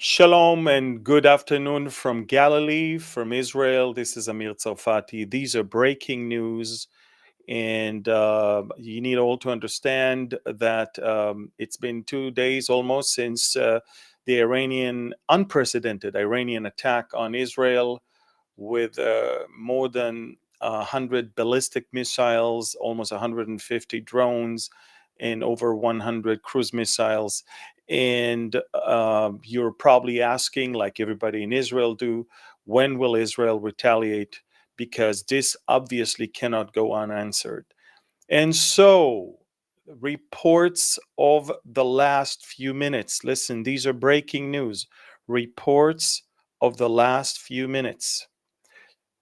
Shalom and good afternoon from Galilee, from Israel. This is Amir Tsarfati. These are breaking news, and you need all to understand that it's been 2 days almost since the unprecedented Iranian attack on Israel with more than 100 ballistic missiles, almost 150 drones, and over 100 cruise missiles. And you're probably asking, like everybody in Israel do, when will Israel retaliate? Because this obviously cannot go unanswered. And so, reports of the last few minutes. Listen, these are breaking news. Reports of the last few minutes.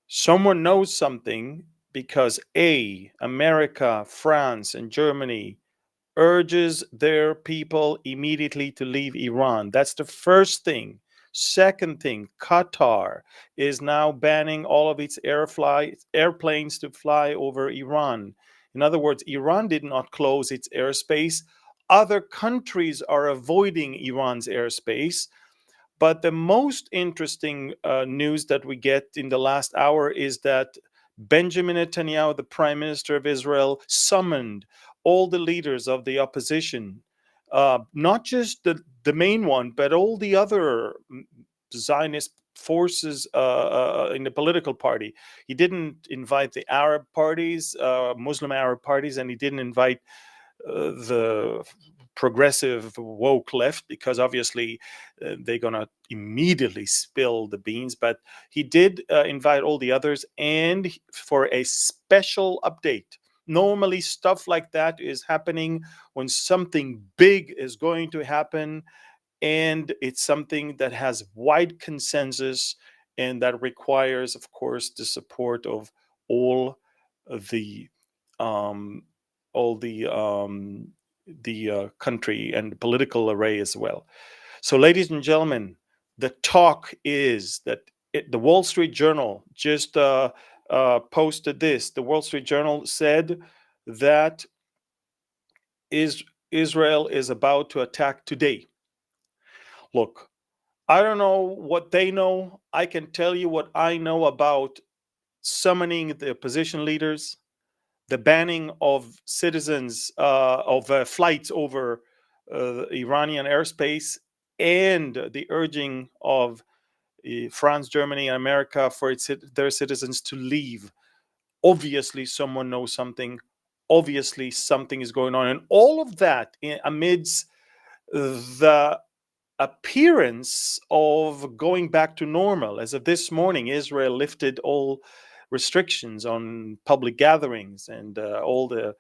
Someone knows something because America, France, and Germany urges their people immediately to leave Iran. That's the first thing. Second thing, Qatar is now banning all of its airplanes to fly over Iran. In other words, Iran did not close its airspace. Other countries are avoiding Iran's airspace. But the most interesting news that we get in the last hour is that Benjamin Netanyahu, the prime minister of Israel, summoned all the leaders of the opposition, not just the main one, but all the other Zionist forces in the political party. He didn't invite the Arab parties, Muslim Arab parties, and he didn't invite the progressive woke left, because obviously they're going to immediately spill the beans. But he did invite all the others, and for a special update. Normally stuff like that is happening when something big is going to happen, and it's something that has wide consensus and that requires, of course, the support of all the um, all the country and political array as well. So, ladies and gentlemen, the talk is that the Wall Street Journal just posted this. The Wall Street Journal said that Israel is about to attack today. Look, I don't know what they know. I can tell you what I know about summoning the opposition leaders, the banning of citizens of flights over Iranian airspace, and the urging of France, Germany, and America for their citizens to leave. Obviously, someone knows something. Obviously, something is going on. And all of that amidst the appearance of going back to normal. As of this morning, Israel lifted all restrictions on public gatherings, and all the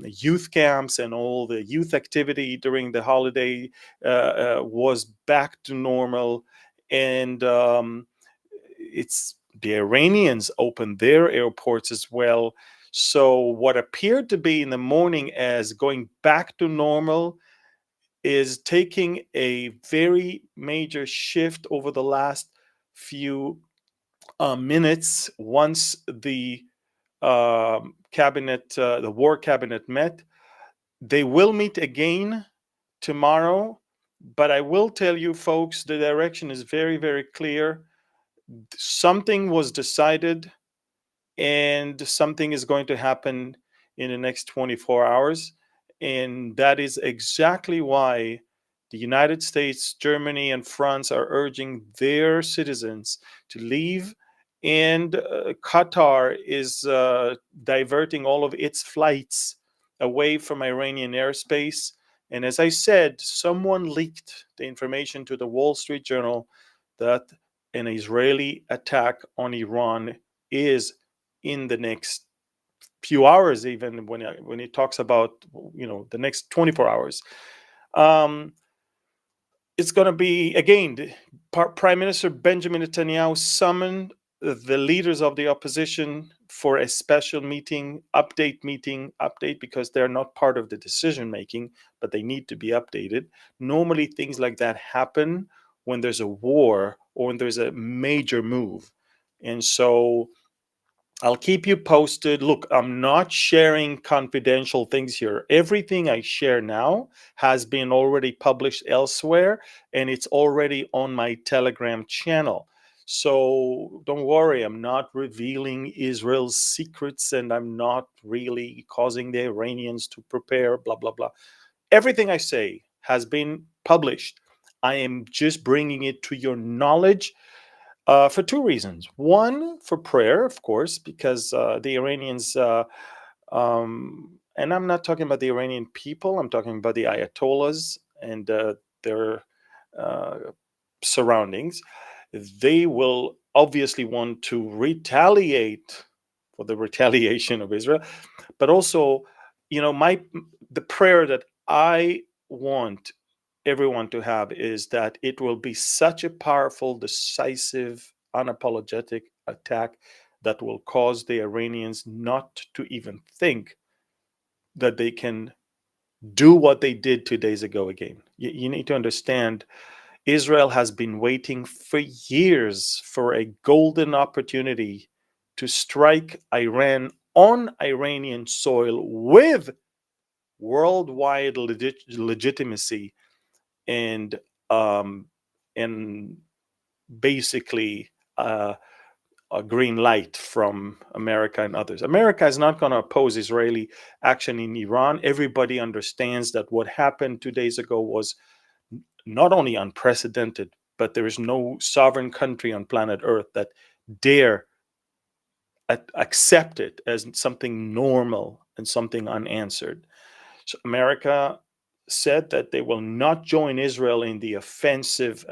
youth camps and all the youth activity during the holiday was back to normal. And it's the Iranians opened their airports as well. So what appeared to be in the morning as going back to normal is taking a very major shift over the last few minutes once the cabinet, the war cabinet met. They will meet again tomorrow, but I will tell you, folks, the direction is very, very clear. Something was decided, and something is going to happen in the next 24 hours. And that is exactly why the United States, Germany, and France are urging their citizens to leave. And Qatar is diverting all of its flights away from Iranian airspace. And as I said, someone leaked the information to the Wall Street Journal that an Israeli attack on Iran is in the next few hours, even when it talks about the next 24 hours. It's going to be, again, Prime Minister Benjamin Netanyahu summoned the leaders of the opposition for a special update because they're not part of the decision making, but they need to be updated. Normally things like that happen when there's a war or when there's a major move. And so I'll keep you posted. Look, I'm not sharing confidential things here. Everything I share now has been already published elsewhere, and it's already on my Telegram channel. So don't worry, I'm not revealing Israel's secrets, and I'm not really causing the Iranians to prepare, blah, blah, blah. Everything I say has been published. I am just bringing it to your knowledge for two reasons. One, for prayer, of course, because the Iranians, and I'm not talking about the Iranian people, I'm talking about the Ayatollahs and their uh, surroundings. They will obviously want to retaliate for the retaliation of Israel, but also, the prayer that I want everyone to have is that it will be such a powerful, decisive, unapologetic attack that will cause the Iranians not to even think that they can do what they did 2 days ago again. You need to understand Israel has been waiting for years for a golden opportunity to strike Iran on Iranian soil with worldwide legitimacy and um, and basically a green light from America and others. America is not going to oppose Israeli action in Iran. Everybody understands that what happened 2 days ago was not only unprecedented, but there is no sovereign country on planet Earth that dare accept it as something normal and something unanswered. So America said that they will not join Israel in the offensive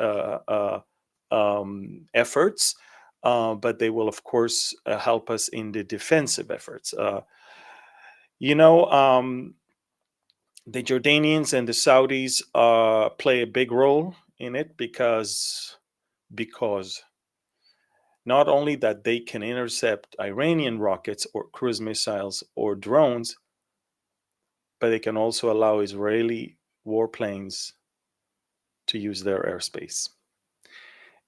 efforts, but they will, of course, help us in the defensive efforts. You know, the Jordanians and the Saudis play a big role in it because not only that they can intercept Iranian rockets or cruise missiles or drones, but they can also allow Israeli warplanes to use their airspace.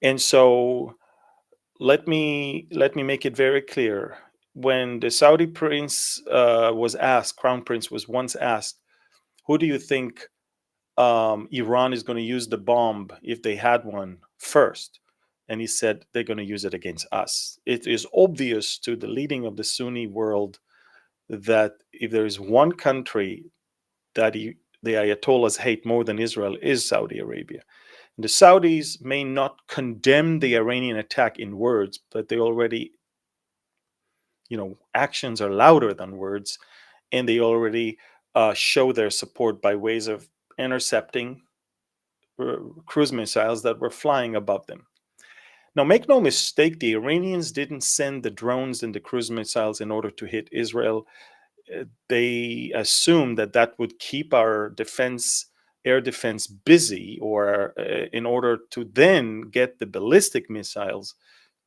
And so let me make it very clear. When the Saudi prince was asked, crown prince was once asked, who do you think Iran is going to use the bomb if they had one first? And he said they're going to use it against us. It is obvious to the leading of the Sunni world that if there is one country that the Ayatollahs hate more than Israel is Saudi Arabia. And the Saudis may not condemn the Iranian attack in words, but they already, actions are louder than words, and they already show their support by ways of intercepting cruise missiles that were flying above them. Now, make no mistake, the Iranians didn't send the drones and the cruise missiles in order to hit Israel. They assumed that would keep our air defense busy, or in order to then get the ballistic missiles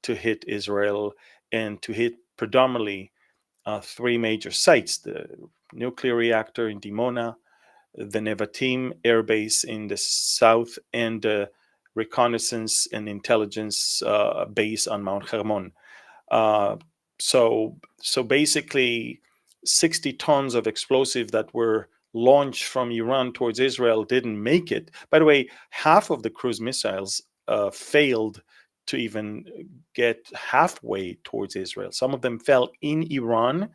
to hit Israel and to hit predominantly three major sites: the nuclear reactor in Dimona, the Nevatim air base in the south, and the reconnaissance and intelligence base on Mount Hermon. Uh, so basically, 60 tons of explosive that were launched from Iran towards Israel didn't make it. By the way, half of the cruise missiles failed to even get halfway towards Israel. Some of them fell in Iran.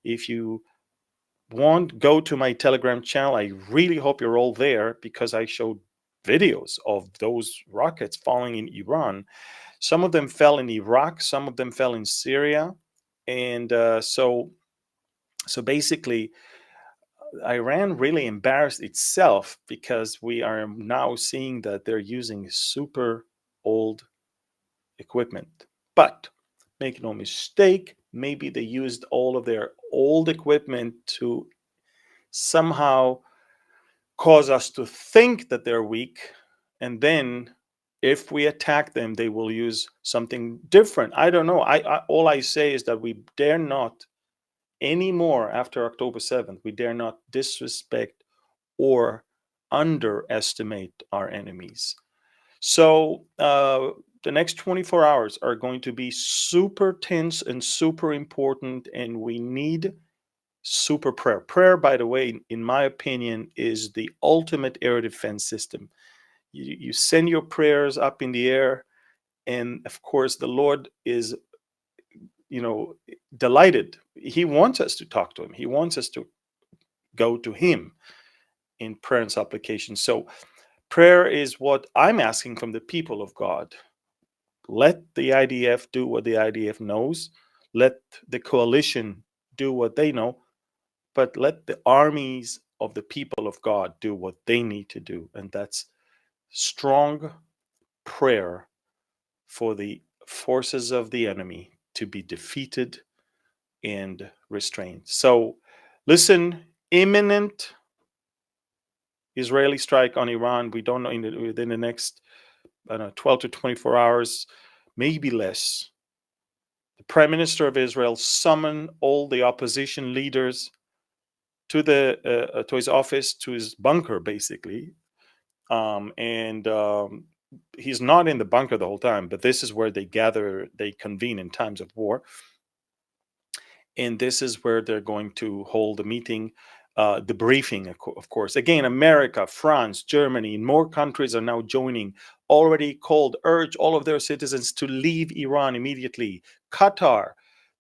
If you want, go to my Telegram channel. I really hope you're all there, because I showed videos of those rockets falling in Iran. Some of them fell in Iraq, some of them fell in Syria, and so basically, Iran really embarrassed itself, because we are now seeing that they're using super old equipment. But make no mistake, maybe they used all of their old equipment to somehow cause us to think that they're weak, and then if we attack them, they will use something different. I don't know. I all I say is that we dare not anymore, after October 7th, we dare not disrespect or underestimate our enemies. So the next 24 hours are going to be super tense and super important, and we need super prayer. Prayer, by the way, in my opinion, is the ultimate air defense system. You send your prayers up in the air, and of course, the Lord is, delighted. He wants us to talk to him. He wants us to go to him in prayer and supplication. So prayer is what I'm asking from the people of God. Let the IDF do what the IDF knows. Let the coalition do what they know. But let the armies of the people of God do what they need to do. And that's strong prayer for the forces of the enemy to be defeated and restrained. So listen, imminent Israeli strike on Iran. We don't know within the next 12 to 24 hours, maybe less. The Prime Minister of Israel summoned all the opposition leaders to his office, to his bunker, basically. And he's not in the bunker the whole time, but this is where they gather, they convene in times of war. And this is where they're going to hold a meeting, the briefing, of course. Again, America, France, Germany, and more countries are now joining, already urge all of their citizens to leave Iran immediately. Qatar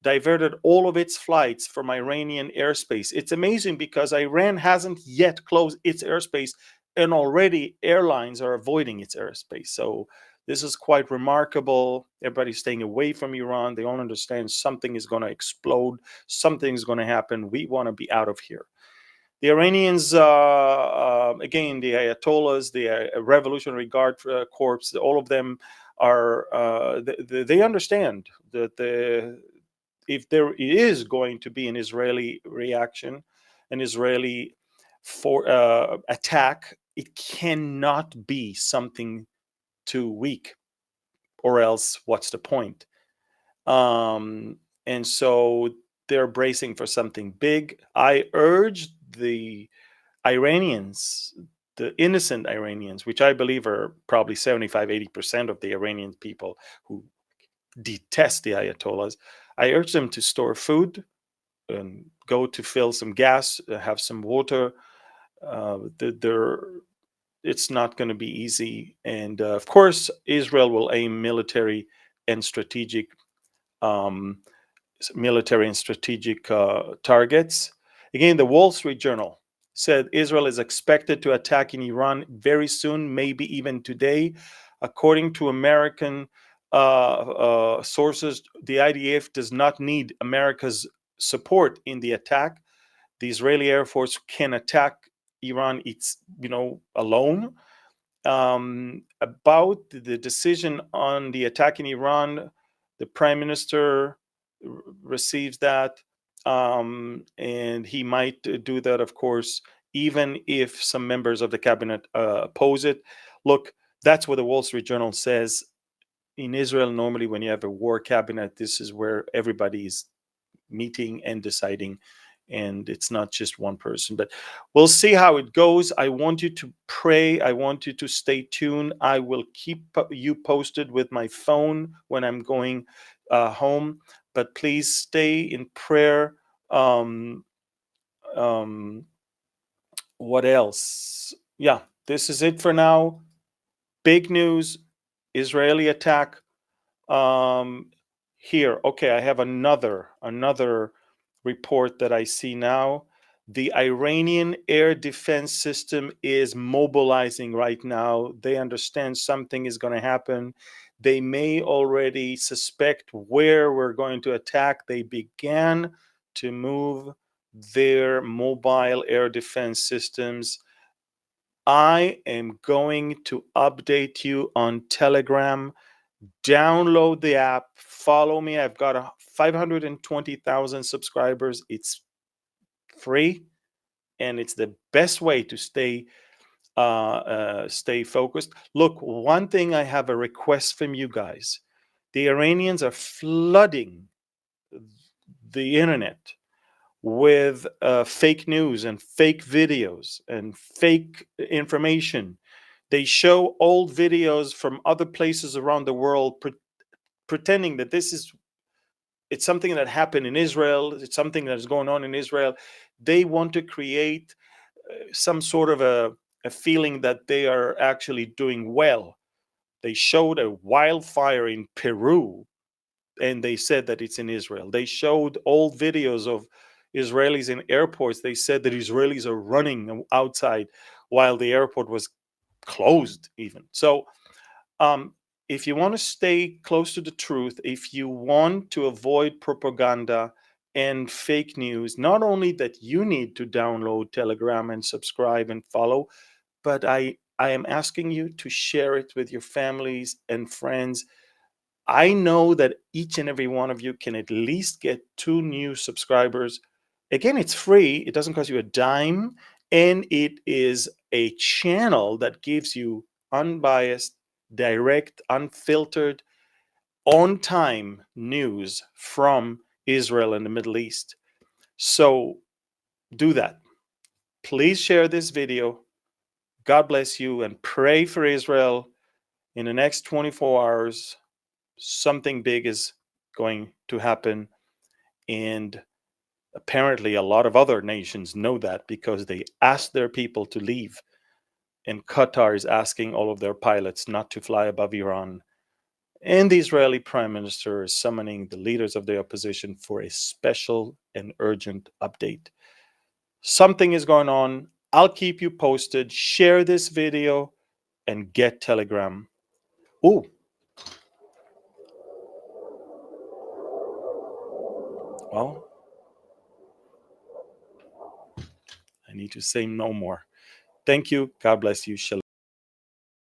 diverted all of its flights from Iranian airspace. It's amazing because Iran hasn't yet closed its airspace, and already airlines are avoiding its airspace. So this is quite remarkable. Everybody's staying away from Iran. They all understand something is going to explode. Something's going to happen. We want to be out of here. The Iranians, again, the Ayatollahs, the Revolutionary Guard Corps, all of them are, they understand that if there is going to be an Israeli reaction, an Israeli attack, it cannot be something too weak, or else what's the point? And so they're bracing for something big. I urge the Iranians, the innocent Iranians, which I believe are probably 75-80% of the Iranian people who detest the Ayatollahs, I urge them to store food and go to fill some gas, have some water. It's not going to be easy. And of course, Israel will aim military and strategic targets. Again, the Wall Street Journal said Israel is expected to attack in Iran very soon, maybe even today. According to American sources, the IDF does not need America's support in the attack. The Israeli Air Force can attack Iran, alone. About the decision on the attack in Iran, the Prime Minister receives that, and he might do that, of course, even if some members of the cabinet oppose it. Look, that's what the Wall Street Journal says. In Israel, normally when you have a war cabinet, this is where everybody is meeting and deciding, and it's not just one person. But we'll see how it goes. I want you to pray. I want you to stay tuned. I will keep you posted with my phone when I'm going home, but please stay in prayer. What else? Yeah, this is it for now. Big news, Israeli attack. Here, okay, I have another report that I see now. The Iranian air defense system is mobilizing right now. They understand something is going to happen. They may already suspect where we're going to attack. They began to move their mobile air defense systems. I am going to update you on Telegram. Download the app, follow me. I've got 520,000 subscribers. It's free, and it's the best way to stay focused. Look, one thing, I have a request from you guys. The Iranians are flooding the internet with fake news and fake videos and fake information. They show old videos from other places around the world, pretending that it's something that happened in Israel. It's something that is going on in Israel. They want to create some sort of a feeling that they are actually doing well. They showed a wildfire in Peru and they said that it's in Israel. They showed old videos of Israelis in airports. They said that Israelis are running outside while the airport was closed, even. So, if you want to stay close to the truth, if you want to avoid propaganda and fake news, not only that you need to download Telegram and subscribe and follow, but I am asking you to share it with your families and friends. I know that each and every one of you can at least get 2 new subscribers. Again, it's free, it doesn't cost you a dime, and it is a channel that gives you unbiased, direct, unfiltered, on time news from Israel and the Middle East. So do that. Please share this video. God bless you and pray for Israel. In the next 24 hours, something big is going to happen. And apparently, a lot of other nations know that because they asked their people to leave. And Qatar is asking all of their pilots not to fly above Iran. And the Israeli prime minister is summoning the leaders of the opposition for a special and urgent update. Something is going on. I'll keep you posted. Share this video and get Telegram. Oh, well, I need to say no more. Thank you. God bless you. Shalom.